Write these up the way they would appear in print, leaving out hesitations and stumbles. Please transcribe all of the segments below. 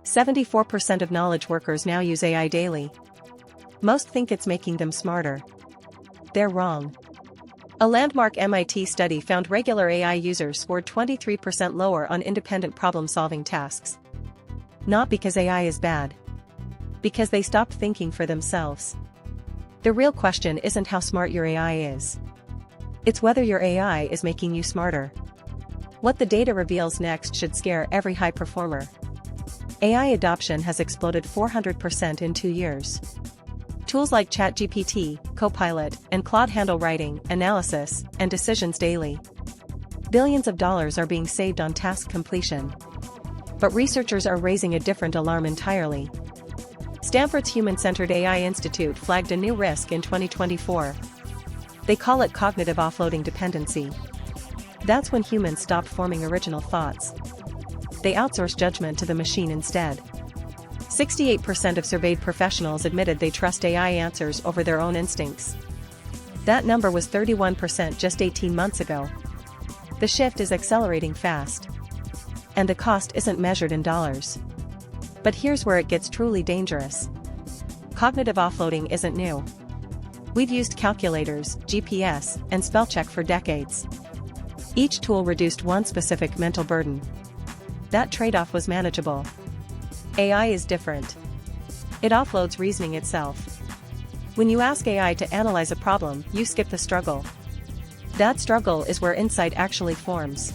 74% of knowledge workers now use AI daily. Most think it's making them smarter. They're wrong. A landmark MIT study found regular AI users scored 23% lower on independent problem-solving tasks. Not because AI is bad. Because they stopped thinking for themselves. The real question isn't how smart your AI is. It's whether your AI is making you smarter. What the data reveals next should scare every high performer. AI adoption has exploded 400% in 2 years. Tools like ChatGPT, Copilot, and Claude handle writing, analysis, and decisions daily. Billions of dollars are being saved on task completion. But researchers are raising a different alarm entirely. Stanford's Human-Centered AI Institute flagged a new risk in 2024. They call it cognitive offloading dependency. That's when humans stop forming original thoughts. They outsource judgment to the machine instead. 68% of surveyed professionals admitted they trust AI answers over their own instincts. That number was 31% just 18 months ago. The shift is accelerating fast. And the cost isn't measured in dollars. But here's where it gets truly dangerous. Cognitive offloading isn't new. We've used calculators, GPS, and spell check for decades. Each tool reduced one specific mental burden. That trade-off was manageable. AI is different. It offloads reasoning itself. When you ask AI to analyze a problem, you skip the struggle. That struggle is where insight actually forms.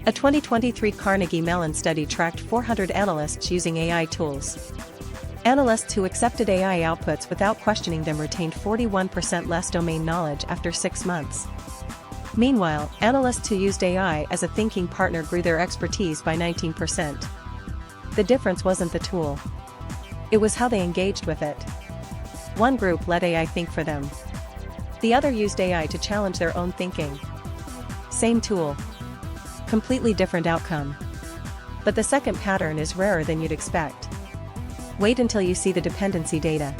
A 2023 Carnegie Mellon study tracked 400 analysts using AI tools. Analysts who accepted AI outputs without questioning them retained 41% less domain knowledge after 6 months. Meanwhile, analysts who used AI as a thinking partner grew their expertise by 19%. The difference wasn't the tool. It was how they engaged with it. One group let AI think for them. The other used AI to challenge their own thinking. Same tool. Completely different outcome. But the second pattern is rarer than you'd expect. Wait until you see the dependency data.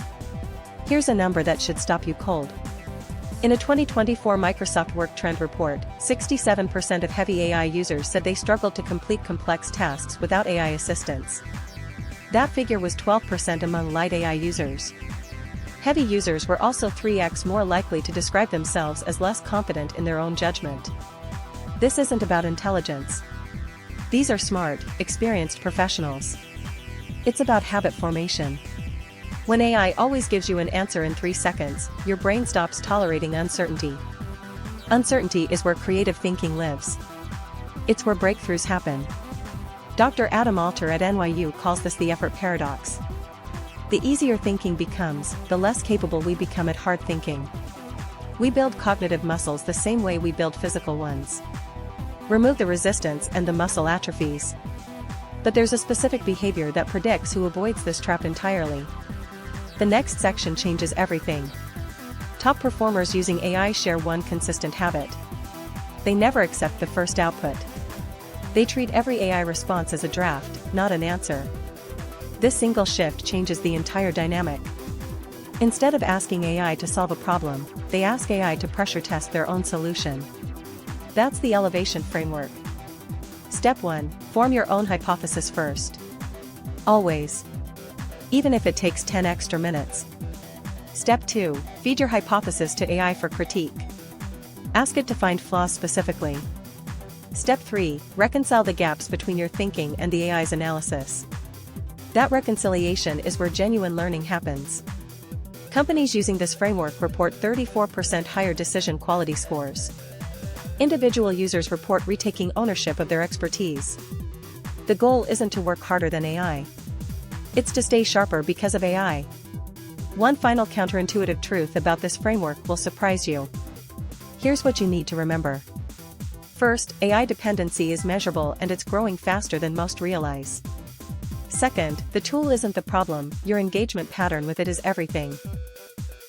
Here's a number that should stop you cold. In a 2024 Microsoft Work Trend report, 67% of heavy AI users said they struggled to complete complex tasks without AI assistance. That figure was 12% among light AI users. Heavy users were also 3x more likely to describe themselves as less confident in their own judgment. This isn't about intelligence. These are smart, experienced professionals. It's about habit formation. When AI always gives you an answer in 3 seconds, your brain stops tolerating uncertainty. Uncertainty is where creative thinking lives. It's where breakthroughs happen. Dr. Adam Alter at NYU calls this the effort paradox. The easier thinking becomes, the less capable we become at hard thinking. We build cognitive muscles the same way we build physical ones. Remove the resistance and the muscle atrophies. But there's a specific behavior that predicts who avoids this trap entirely. The next section changes everything. Top performers using AI share one consistent habit. They never accept the first output. They treat every AI response as a draft, not an answer. This single shift changes the entire dynamic. Instead of asking AI to solve a problem, they ask AI to pressure test their own solution. That's the elevation framework. Step 1, form your own hypothesis first. Always. Even if it takes 10 extra minutes. Step 2, feed your hypothesis to AI for critique. Ask it to find flaws specifically. Step 3, reconcile the gaps between your thinking and the AI's analysis. That reconciliation is where genuine learning happens. Companies using this framework report 34% higher decision quality scores. Individual users report retaking ownership of their expertise. The goal isn't to work harder than AI. It's to stay sharper because of AI. One final counterintuitive truth about this framework will surprise you. Here's what you need to remember. First, AI dependency is measurable and it's growing faster than most realize. Second, the tool isn't the problem, your engagement pattern with it is everything.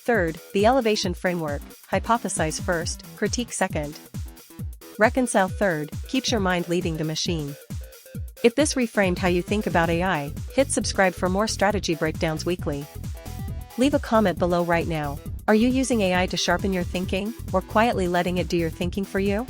Third, the elevation framework, hypothesize first, critique second. Reconcile third, keeps your mind leading the machine. If this reframed how you think about AI, hit subscribe for more strategy breakdowns weekly. Leave a comment below right now. Are you using AI to sharpen your thinking, or quietly letting it do your thinking for you?